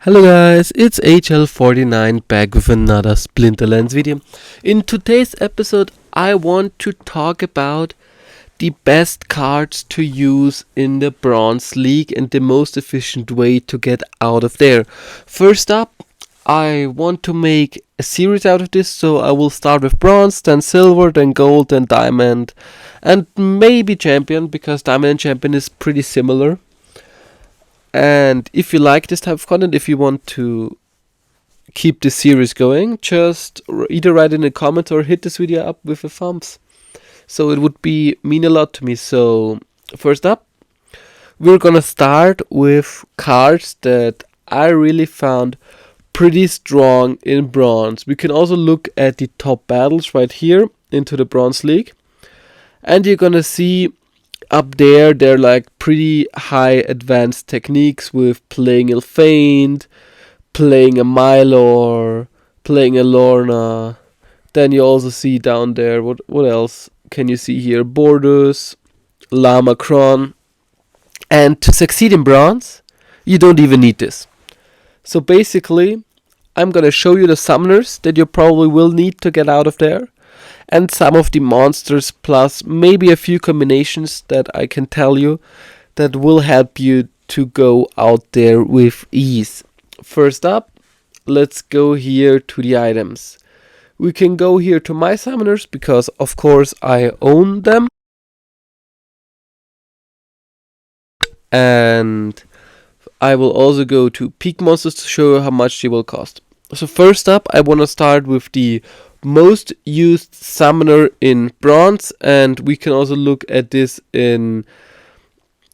Hello guys, it's Ign Hl04 back with another Splinterlands video. In today's episode I want to talk about the best cards to use in the Bronze League and the most efficient way to get out of there. First up, I want to make a series out of this, so I will start with Bronze, then Silver, then Gold, then Diamond, and maybe Champion, because Diamond and Champion is pretty similar. And if you like this type of content, if you want to keep this series going, just either write in a comment or hit this video up with a thumbs. So it would mean a lot to me. So first up, we're gonna start with cards that I really found pretty strong in Bronze. We can also look at the top battles right here into the Bronze League. And you're gonna see up there, they're like pretty high advanced techniques with playing Ilfane, playing a Mylor, playing a Lorna. Then you also see down there, what else can you see here? Bordus, Lamacron. And to succeed in Bronze, you don't even need this. So basically, I'm gonna show you the summoners that you probably will need to get out of there, and some of the monsters, plus maybe a few combinations that I can tell you that will help you to go out there with ease. First up, let's go here to the items. We can go here to my summoners because of course I own them. And I will also go to peak monsters to show you how much they will cost. So first up, I want to start with the most used summoner in Bronze, and we can also look at this in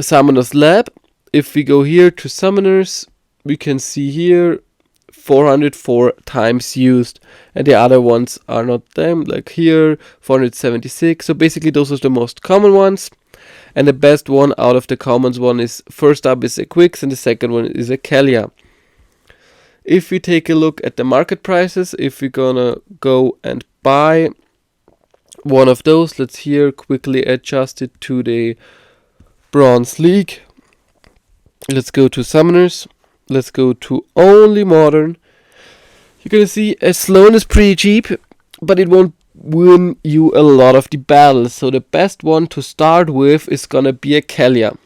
Summoner's Lab. If we go here to Summoners, we can see here 404 times used, and the other ones are not them, like here 476. So basically those are the most common ones, and the best one out of the commons one is, first up is a Quix, and the second one is a Kalia. If we take a look at the market prices, if we're gonna go and buy one of those, let's here quickly adjust it to the Bronze League. Let's go to Summoners. Let's go to only Modern. You're gonna see a Sloan is pretty cheap, but it won't win you a lot of the battles. So the best one to start with is gonna be a Kalia.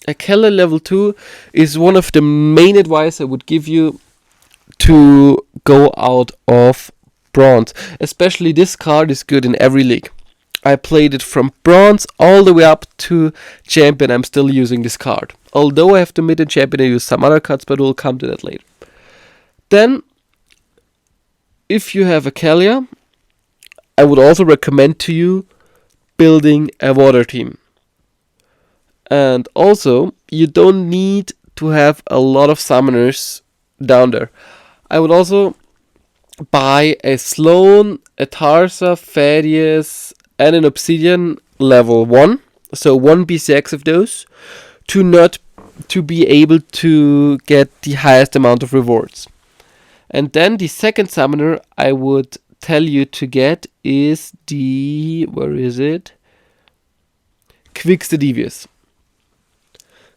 A Kalia level 2 is one of the main advice I would give you to go out of Bronze. Especially this card is good in every league. I played it from Bronze all the way up to Champion. I'm still using this card. Although I have to admit in Champion I use some other cards, but we'll come to that later. Then, if you have a Kalia, I would also recommend to you building a water team. And also, you don't need to have a lot of summoners down there. I would also buy a Sloan, a Tarsa, Thaddeus, and an Obsidian level 1. So 1 BCX of those to be able to get the highest amount of rewards. And then the second summoner I would tell you to get is the, where is it? Quix the Devious.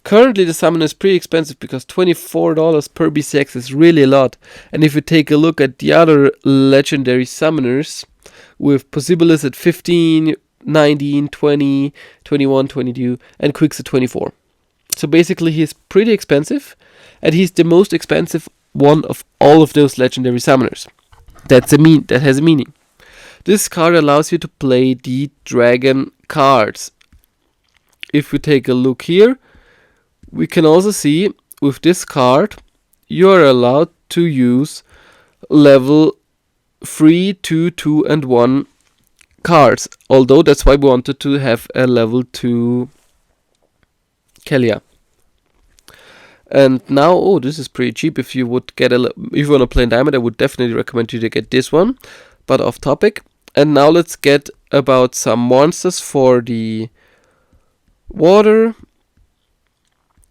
Currently the summoner is pretty expensive because $24 per BCX is really a lot. And if you take a look at the other legendary summoners, with Possibilis at 15, 19, 20, 21, 22, and Quix at 24. So basically he's pretty expensive, and he's the most expensive one of all of those legendary summoners. That has a meaning. This card allows you to play the dragon cards. If we take a look here, we can also see with this card you are allowed to use level 3, 2, 2, and 1 cards. Although that's why we wanted to have a level 2 Kalia. And now, oh, this is pretty cheap. If you would get if you want to play in Diamond, I would definitely recommend you to get this one. But off topic. And now let's get about some monsters for the water,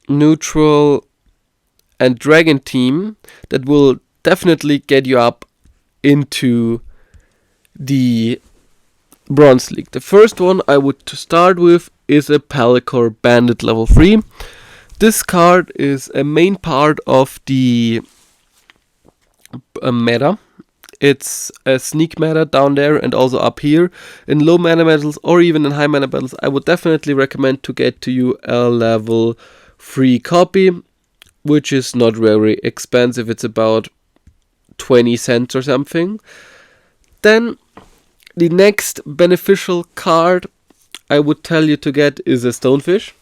neutral, and dragon team that will definitely get you up into the Bronze League. The first one I would to start with is a Pelacor Bandit level 3. This card is a main part of the a meta. It's a sneak meta down there and also up here. In low mana battles or even in high mana battles, I would definitely recommend to get to you a level 3 copy, which is not very expensive. It's about 20 cents or something. Then the next beneficial card I would tell you to get is a Stonefish.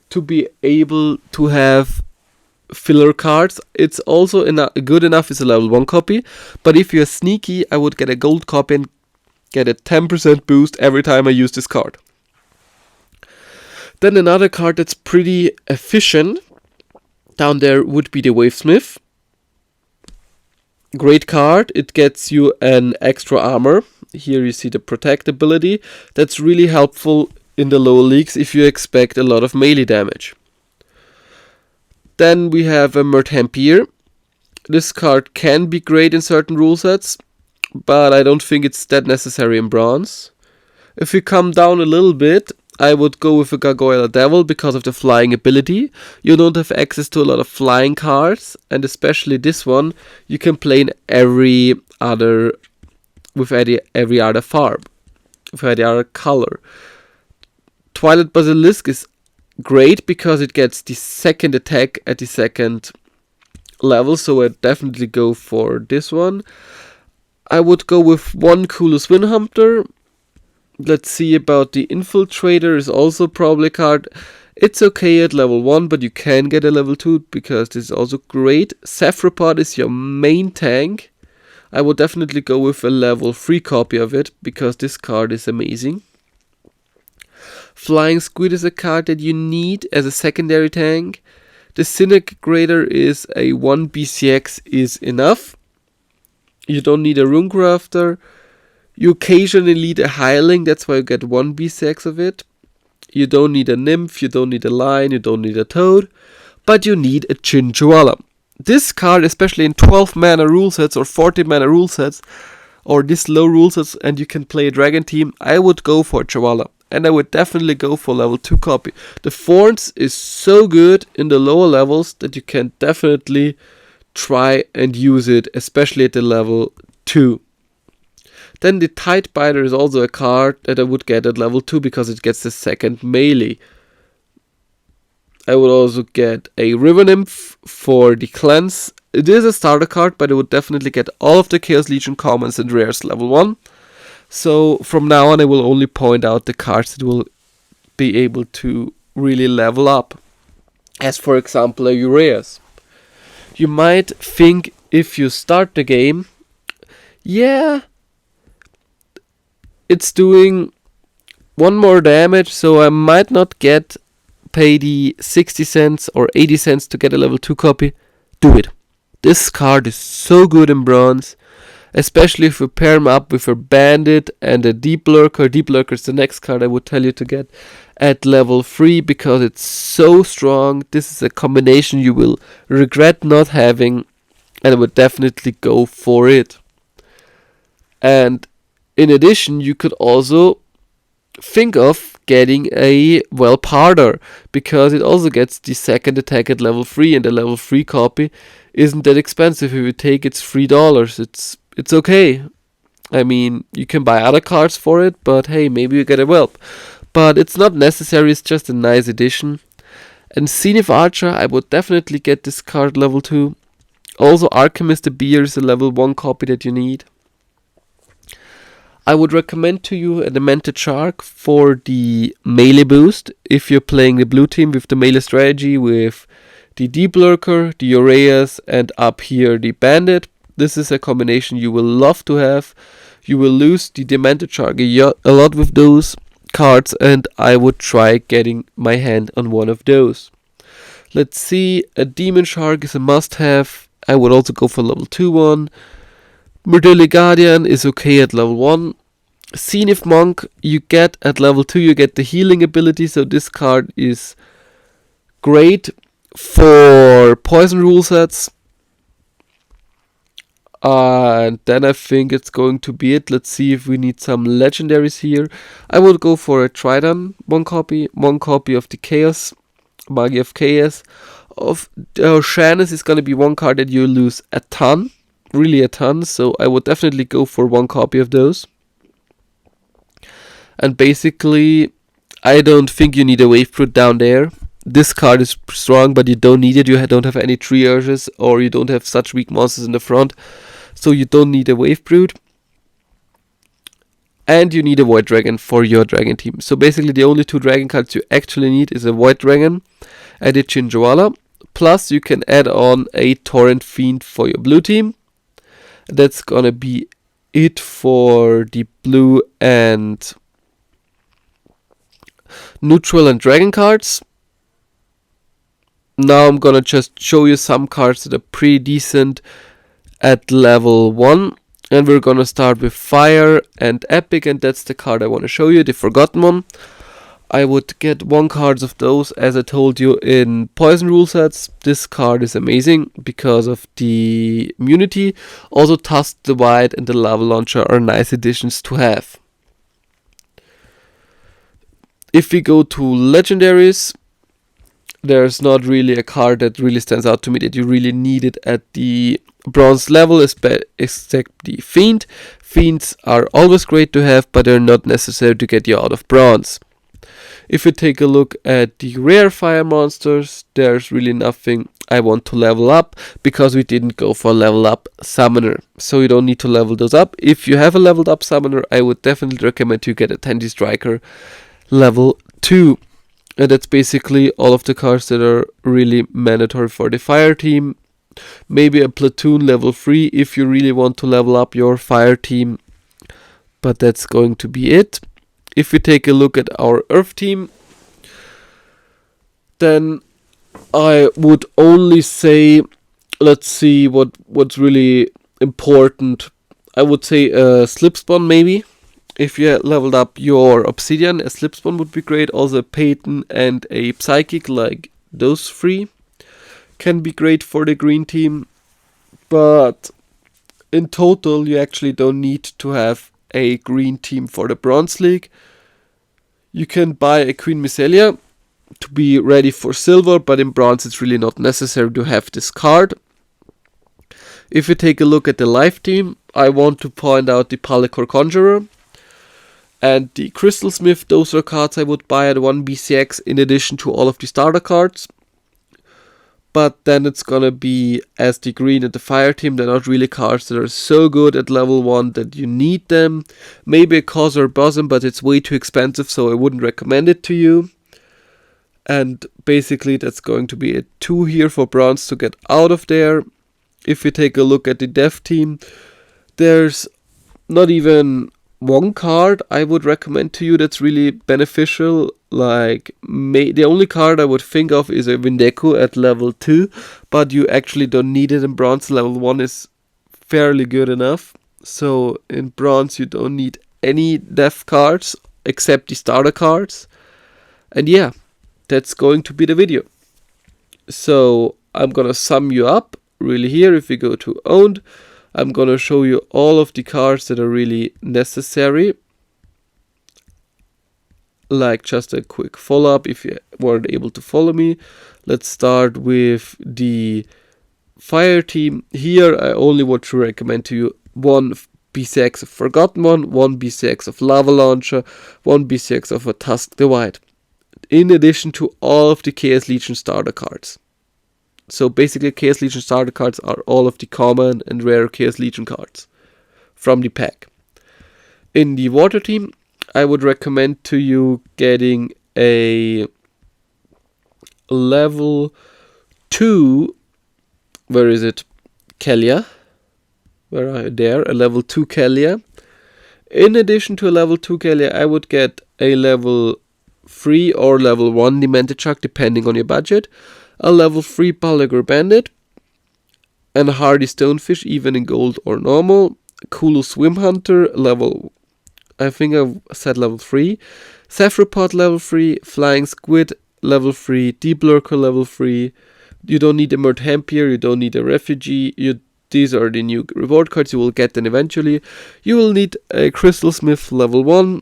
To be able to have filler cards, it's also good enough as a level 1 copy, but if you're sneaky, I would get a gold copy and get a 10% boost every time I use this card. Then another card that's pretty efficient down there would be the Wavesmith. Great card, it gets you an extra armor. Here you see the protect ability. That's really helpful in the lower leagues if you expect a lot of melee damage. Then we have a Murtampier. This card can be great in certain rule sets, but I don't think it's that necessary in bronze. If you come down a little bit, I would go with a Gargoyle Devil because of the flying ability. You don't have access to a lot of flying cards, and especially this one, you can play in every other farm, with every other color. Twilight Basilisk is great because it gets the second attack at the second level, so I'd definitely go for this one. I would go with one Coolest Wind Hunter. Let's see about the Infiltrator, is also probably a card. It's okay at level 1, but you can get a level 2 because this is also great. Cephalopod is your main tank. I would definitely go with a level 3 copy of it because this card is amazing. Flying Squid is a card that you need as a secondary tank. The Disintegrator is a 1 BCX is enough. You don't need a Runecrafter. You occasionally need a Hireling, that's why you get 1 BCX of it. You don't need a Nymph, you don't need a Lion, you don't need a Toad, but you need a Chinchouala. This card, especially in 12 mana rule sets or 40 mana rule sets, or this low rule sets, and you can play a Dragon team, I would go for Chihuahua. And I would definitely go for level 2 copy. The Thorns is so good in the lower levels that you can definitely try and use it, especially at the level 2. Then the Tidebiter is also a card that I would get at level 2 because it gets the second melee. I would also get a River Nymph for the cleanse. It is a starter card, but I would definitely get all of the Chaos Legion commons and rares level 1. So from now on I will only point out the cards that will be able to really level up. As for example a Uraeus. You might think if you start the game, yeah, it's doing 1 more damage, so I might not pay the 60 cents or 80 cents to get a level 2 copy. Do it. This card is so good in bronze. Especially if you pair him up with a Bandit and a Deep Lurker. Deep Lurker is the next card I would tell you to get at level 3 because it's so strong. This is a combination you will regret not having, and I would definitely go for it. And in addition, you could also think of getting a Welparder because it also gets the second attack at level 3, and the level 3 copy isn't that expensive. If you take it's $3. It's okay. I mean, you can buy other cards for it, but hey, maybe you get a Whelp. But it's not necessary, it's just a nice addition. And Zenith Archer, I would definitely get this card level 2. Also, Alchemist the Beer is a level 1 copy that you need. I would recommend to you a Demented Shark for the melee boost. If you're playing the blue team with the melee strategy with the Deep Lurker, the Uraeus, and up here the Bandit. This is a combination you will love to have. You will lose the Demented Shark a lot with those cards, and I would try getting my hand on one of those. Let's see, a Demon Shark is a must-have. I would also go for level 2 one. Murdili Guardian is okay at level 1. Zenith Monk you get at level 2, you get the healing ability, so this card is great for poison rule sets. And then I think it's going to be it. Let's see if we need some legendaries here. I would go for a Tridon, 1 copy of the Chaos, Magia of Chaos. Of Shannis is going to be 1 card that you lose a ton really a ton, so I would definitely go for one copy of those. And basically, I don't think you need a Wave Brute down there. This card is strong, but you don't need it. You don't have any triages, or you don't have such weak monsters in the front, so you don't need a Wave Brute. And you need a Void Dragon for your dragon team. So basically the only two dragon cards you actually need is a Void Dragon and a Chinjawala. Plus you can add on a Torrent Fiend for your blue team. That's gonna be it for the blue and neutral and dragon cards. Now I'm gonna just show you some cards that are pretty decent at level 1. And we're gonna start with Fire and Epic, and that's the card I want to show you, the Forgotten one. I would get one card of those, as I told you, in Poison rule sets. This card is amazing because of the immunity. Also, Tusk the White and the Lava Launcher are nice additions to have. If we go to Legendaries, there's not really a card that really stands out to me that you really need it at the bronze level, except the Fiend. Fiends are always great to have, but they're not necessary to get you out of bronze. If you take a look at the rare fire monsters, there's really nothing I want to level up, because we didn't go for a level up summoner, so you don't need to level those up. If you have a leveled up summoner, I would definitely recommend you get a Tandy Striker level 2. And that's basically all of the cards that are really mandatory for the fire team. Maybe a platoon level 3 if you really want to level up your fire team. But that's going to be it. If we take a look at our earth team, then I would only say, let's see what's really important. I would say a Slipspawn maybe. If you leveled up your Obsidian, a Slipspawn would be great. Also a Peyton and a Psychic, like those three, can be great for the green team. But in total, you actually don't need to have a green team for the Bronze League. You can buy a Queen Mycelia to be ready for silver, but in bronze it's really not necessary to have this card. If you take a look at the live team, I want to point out the Palicor Conjurer and the Crystal Smith. Those are cards I would buy at 1 BCX in addition to all of the starter cards. But then it's gonna be, as the green and the fire team, they're not really cards that are so good at level 1 that you need them. Maybe a Cause or Bosom, but it's way too expensive, so I wouldn't recommend it to you. And basically that's going to be a 2 here for bronze to get out of there. If you take a look at the dev team, there's not even one card I would recommend to you that's really beneficial. Like, the only card I would think of is a Windeku at level 2, but you actually don't need it in bronze. Level 1 is fairly good enough. So in bronze you don't need any dev cards except the starter cards. And yeah, that's going to be the video. So I'm gonna sum you up really here. If we go to owned, I'm gonna show you all of the cards that are really necessary. Like just a quick follow-up if you weren't able to follow me. Let's start with the fire team. Here I only want to recommend to you 1 BCX of Forgotten One, 1 BCX of Lava Launcher, 1 BCX of a Tusk the White, in addition to all of the Chaos Legion starter cards. So basically Chaos Legion starter cards are all of the common and rare Chaos Legion cards from the pack. In the water team, I would recommend to you getting a level 2, where is it? Kelia. Where are you? There, a level 2 Kelia. In addition to a level 2 Kelia, I would get a level 3 or level 1 Demented Shark, depending on your budget. A level 3 Paligor Bandit. And a Hardy Stonefish, even in gold or normal. Kulu Swim Hunter, level, I think I said level 3. Cephropod level 3. Flying Squid level 3. Deep Lurker level 3. You don't need a Mert Hampier, you don't need a Refugee. These are the new reward cards, you will get them eventually. You will need a Crystal Smith level 1.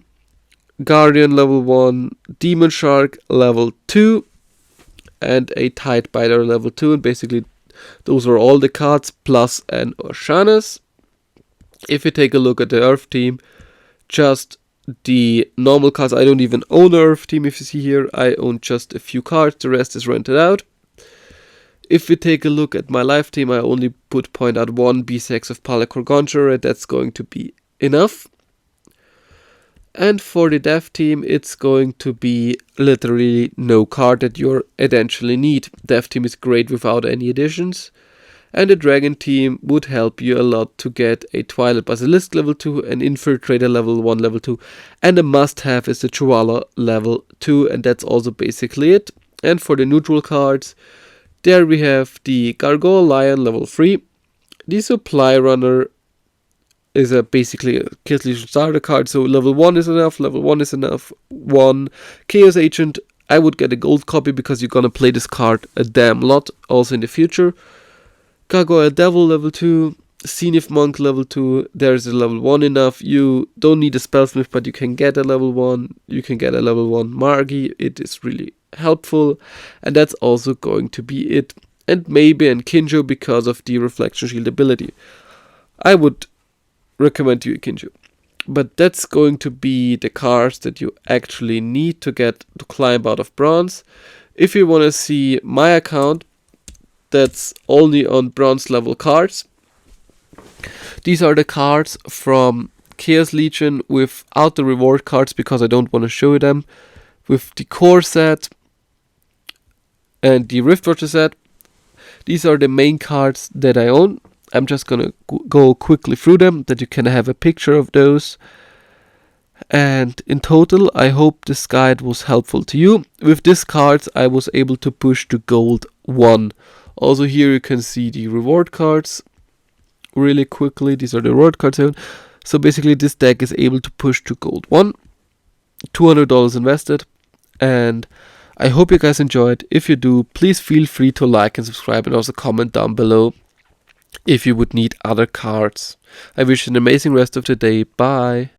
Guardian level 1. Demon Shark level 2. And a Tide Biter level 2. And basically Those are all the cards plus an Oceanus. If you take a look at the Earth team, just the normal cards. I don't even own an Earth team. If you see here, I own just a few cards. The rest is rented out. If we take a look at my live team, I only point out one B6 of Palacor Gonchar, and that's going to be enough. And for the dev team, it's going to be literally no card that you eventually need. Dev team is great without any additions. And the Dragon team would help you a lot to get a Twilight Basilisk level 2, an Infiltrator level 1, level 2, and a must-have is the Chihuahua level 2, and that's also basically it. And for the neutral cards, there we have the Gargoyle Lion level 3. The Supply Runner is basically a Chaos Legion starter card, so level 1 is enough, level 1 is enough. 1 Chaos Agent, I would get a gold copy because you're gonna play this card a damn lot, also in the future. Gargoyle Devil level 2, Zenith Monk level 2, there's a level 1 enough. You don't need a Spellsmith, but you can get a level 1, you can get a level 1 Margi, it is really helpful, and that's also going to be it. And maybe an Kinjo because of the Reflection Shield ability. I would recommend you a Kinjo. But that's going to be the cards that you actually need to get to climb out of bronze. If you want to see my account, that's only on bronze level cards. These are the cards from Chaos Legion without the reward cards because I don't want to show them. With the core set and the Riftwatcher set. These are the main cards that I own. I'm just gonna go quickly through them that you can have a picture of those. And in total, I hope this guide was helpful to you. With these cards, I was able to push to gold 1. Also here you can see the reward cards really quickly. These are the reward cards. So basically this deck is able to push to gold 1. $200 invested. And I hope you guys enjoyed. If you do, please feel free to like and subscribe and also comment down below if you would need other cards. I wish you an amazing rest of the day. Bye.